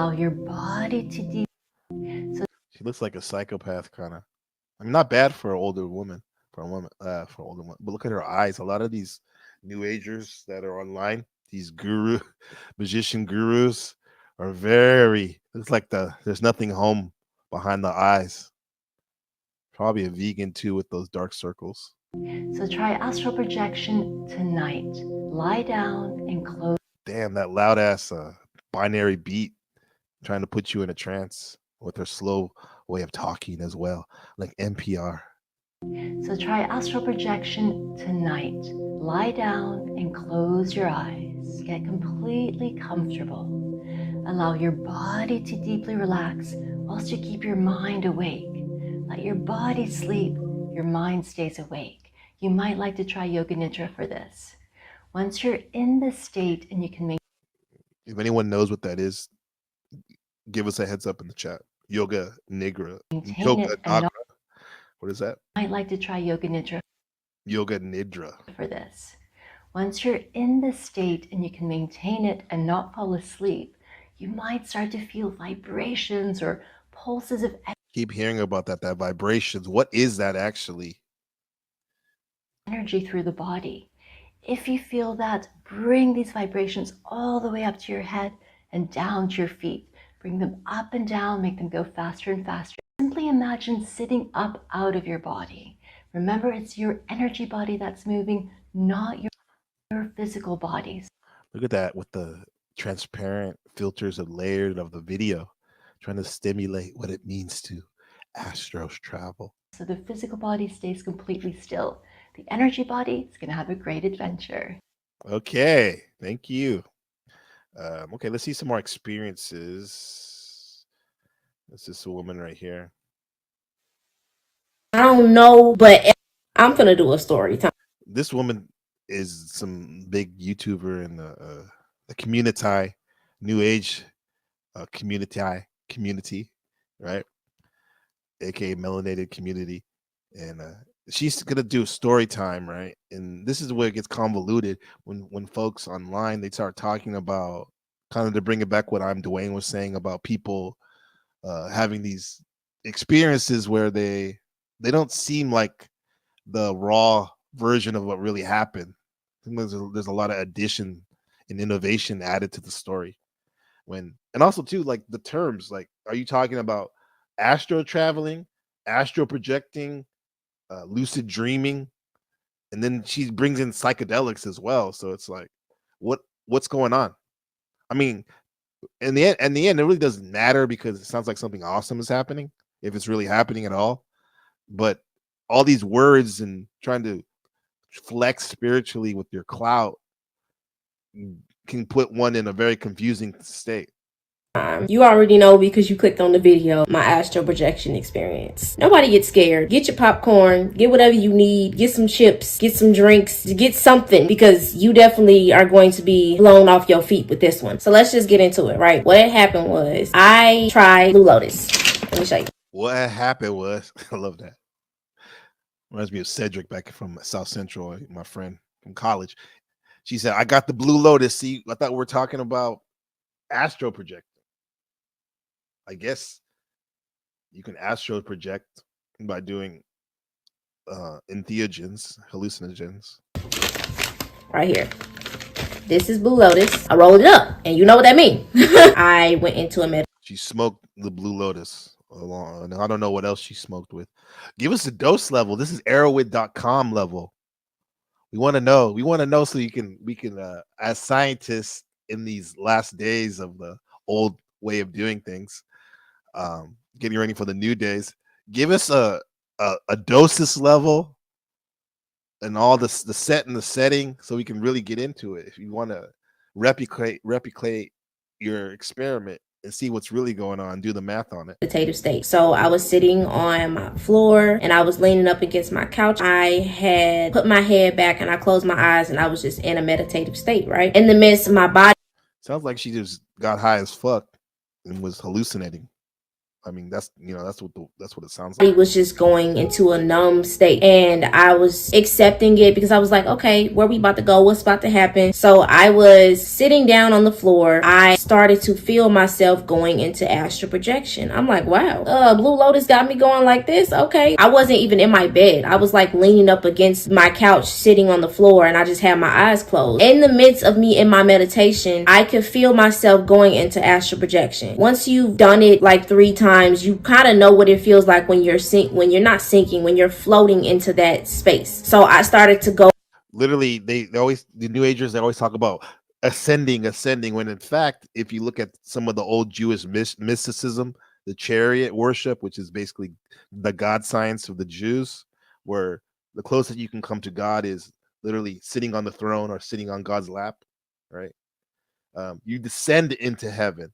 Allow your body to deep. She looks like a psychopath, kind of. I mean, not bad for an older woman, for an older woman. But look at her eyes. A lot of these new agers that are online, these magician gurus, are very. Looks like there's nothing home behind the eyes. Probably a vegan too with those dark circles. So try astral projection tonight. Lie down and close. Damn, that loud ass binary beat trying to put you in a trance with her slow way of talking as well, like NPR. So try astral projection tonight. Lie down and close your eyes. Get completely comfortable. Allow your body to deeply relax whilst you keep your mind awake. Let your body sleep, your mind stays awake. You might like to try Yoga Nidra for this. Once you're in this state and you can make... If anyone knows what that is, give us a heads up in the chat. Yoga Nidra. Yoga Nidra. What is that? You might like to try Yoga Nidra. Yoga Nidra. For this. Once you're in this state and you can maintain it and not fall asleep, you might start to feel vibrations or pulses of keep hearing about that vibrations. What is that actually? Energy through the body. If you feel that, bring these vibrations all the way up to your head and down to your feet. Bring them up and down, make them go faster and faster. Simply imagine sitting up out of your body. Remember, it's your energy body that's moving, not your physical bodies. Look at that with the transparent filters and layers of the video, trying to stimulate what it means to astral travel. So the physical body stays completely still. The energy body is going to have a great adventure. Okay, thank you. Okay, let's see some more experiences. This is a woman right here. I don't know, but I'm gonna do a story time. This woman is some big YouTuber in the community, new age community, right? AKA melanated community. And she's gonna do a story time, right? And this is where it gets convoluted when folks online they start talking about, kind of to bring it back what Dwayne was saying about people having these experiences where they don't seem like the raw version of what really happened. I think there's a lot of addition and innovation added to the story. And also too, like the terms, like, are you talking about astro traveling, astral projecting, lucid dreaming? And then she brings in psychedelics as well. So it's like, what's going on? I mean, in the end, it really doesn't matter because it sounds like something awesome is happening, if it's really happening at all. But all these words and trying to flex spiritually with your clout can put one in a very confusing state. You already know because you clicked on the video, my astral projection experience. Nobody gets scared. Get your popcorn, get whatever you need, get some chips, get some drinks, get something, because you definitely are going to be blown off your feet with this one. So let's just get into it, right? What happened was I tried Blue Lotus. Let me show you. What happened was, I love that. Reminds me of Cedric back from South Central, my friend from college. She said, I got the Blue Lotus. See, I thought we were talking about astral projecting. I guess you can astral project by doing entheogens, hallucinogens. Right here. This is Blue Lotus. I rolled it up, and you know what that means. I went into a She smoked the Blue Lotus along. I don't know what else she smoked with. Give us a dose level. This is Arrowit.com level. We want to know. We want to know so we can as scientists in these last days of the old way of doing things, getting ready for the new days. Give us a doses level and all the set and the setting so we can really get into it. If you want to replicate your experiment and see what's really going on, do the math on it. Meditative state. So I was sitting on my floor and I was leaning up against my couch. I had put my head back and I closed my eyes and I was just in a meditative state, right? In the midst of my body. Sounds like she just got high as fuck and was hallucinating. I mean, that's what it sounds like. It was just going into a numb state and I was accepting it because I was like, okay, where we about to go? What's about to happen? So I was sitting down on the floor. I started to feel myself going into astral projection. I'm like, wow, Blue Lotus got me going like this. Okay. I wasn't even in my bed. I was like leaning up against my couch, sitting on the floor, and I just had my eyes closed. In the midst of me in my meditation, I could feel myself going into astral projection. Once you've done it like 3 times, you kind of know what it feels like when you're not sinking, when you're floating into that space. So I started to go. Literally, the New Agers, they always talk about ascending, when in fact, if you look at some of the old Jewish mysticism, the chariot worship, which is basically the God science of the Jews, where the closest you can come to God is literally sitting on the throne or sitting on God's lap, right? You descend into heaven,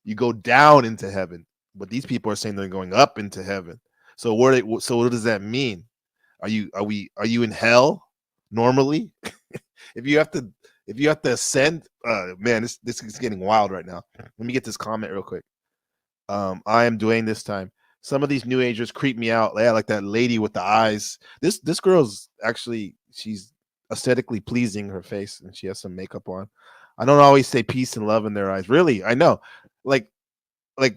you go down into heaven, but these people are saying they're going up into heaven. So what does that mean? Are you in hell normally? if you have to ascend, man, this is getting wild right now. Let me get this comment real quick. I am doing this time. Some of these New Agers creep me out. Yeah, like that lady with the eyes. This girl's actually, she's aesthetically pleasing, her face, and she has some makeup on. I don't always say peace and love in their eyes. Really, I know. Like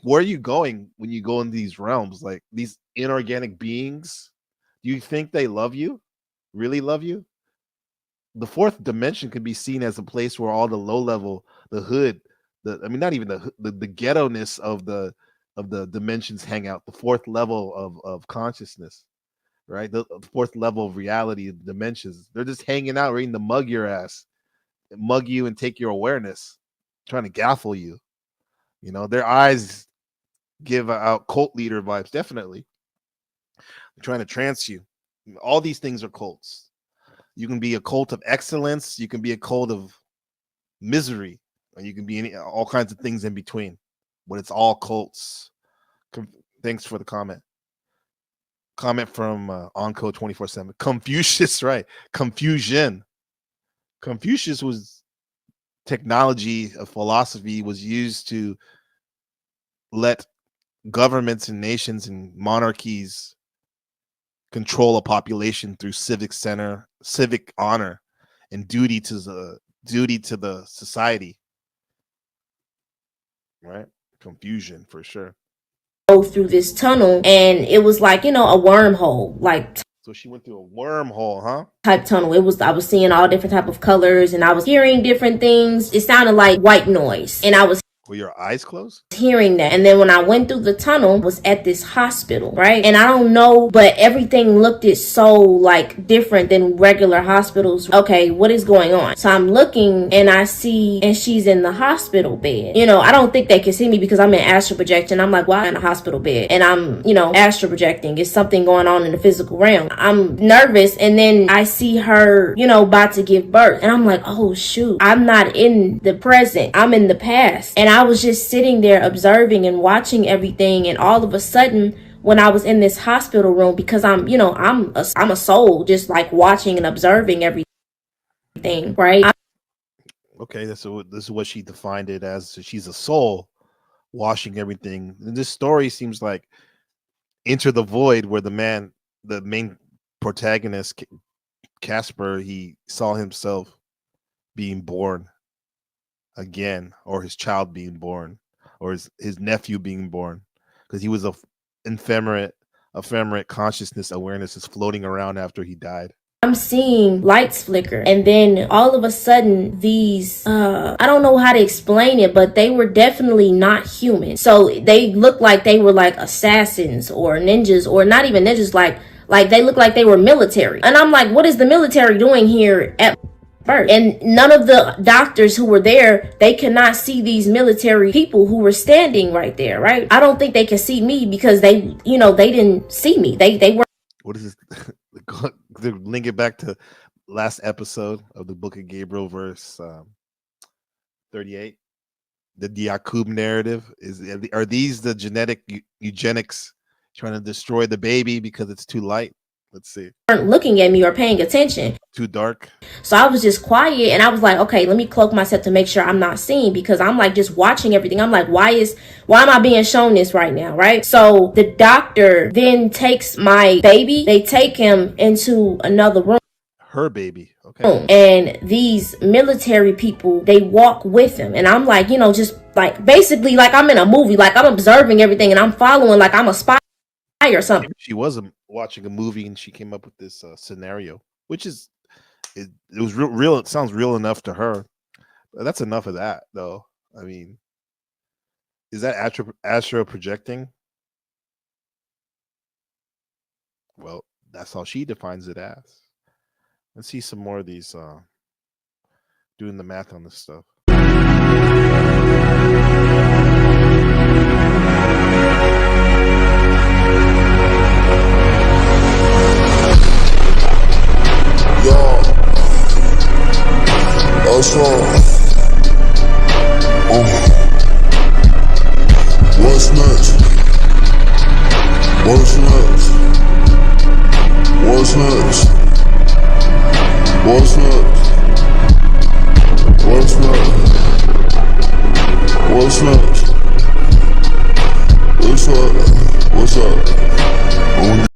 where are you going when you go in these realms? Like these inorganic beings, do you think they love you? Really love you? The 4th dimension can be seen as a place where all the low level, the hood, not even the ghetto-ness of the dimensions hang out. The 4th level of consciousness, right? The 4th level of reality, the dimensions. They're just hanging out, ready to mug your ass, mug you, and take your awareness, trying to gaffle you. You know, their eyes give out cult leader vibes. Definitely, they're trying to trance you. All these things are cults. You can be a cult of excellence. You can be a cult of misery, or you can be all kinds of things in between. But it's all cults. Thanks for the comment. Comment from Onco 24/7. Confucius, right? Confusion. Confucius was technology, a philosophy was used to let governments and nations and monarchies control a population through civic honor, and duty to the society. Right? Confusion for sure. Go through this tunnel, and it was like, a wormhole, like. So she went through a wormhole, huh? Type tunnel. I was seeing all different type of colors, and I was hearing different things. It sounded like white noise, and I was. Were your eyes closed? Hearing that. And then when I went through the tunnel, I was at this hospital, right? And I don't know, but everything looked so like different than regular hospitals. Okay, what is going on? So I'm looking, and I see, and she's in the hospital bed. I don't think they can see me because I'm in astral projection. I'm like, why in a hospital bed? And I'm, astral projecting. It's something going on in the physical realm. I'm nervous, and then I see her, about to give birth. And I'm like, oh shoot, I'm not in the present. I'm in the past. And I was just sitting there observing and watching everything, and all of a sudden, when I was in this hospital room, because I'm a soul, just like watching and observing everything, right? Okay, this is what she defined it as. She's a soul watching everything. And this story seems like Enter the Void, where the main protagonist, Casper, he saw himself being born again, or his child being born, or his nephew being born, because he was a ephemerate consciousness awareness is floating around after he died. I'm seeing lights flicker, and then all of a sudden these I don't know how to explain it, but they were definitely not human. So they looked like they were like assassins or ninjas, or not even ninjas, like they looked like they were military. And I'm like, what is the military doing here at birth? And none of the doctors who were there, they could not see these military people who were standing right there, right? I don't think they can see me because they didn't see me. They were. What is this? Link it back to last episode of the Book of Gabriel, verse 38. The Yakub narrative are these the genetic eugenics trying to destroy the baby because it's too light? Let's see. Weren't looking at me or paying attention. Too dark. So I was just quiet, and I was like, okay, let me cloak myself to make sure I'm not seen, because I'm like just watching everything. I'm like, why am I being shown this right now, right? So the doctor then takes my baby. They take him into another room. her baby. Okay. And these military people, they walk with him. And I'm like, just like basically like I'm in a movie, like I'm observing everything and I'm following like I'm a spy or something. Maybe she was watching a movie and she came up with this scenario, which is it was real. It sounds real enough to her. But that's enough of that, though. I mean, is that astral projecting? Well, that's how she defines it as. Let's see some more of these doing the math on this stuff. What's next? What's next? What's next?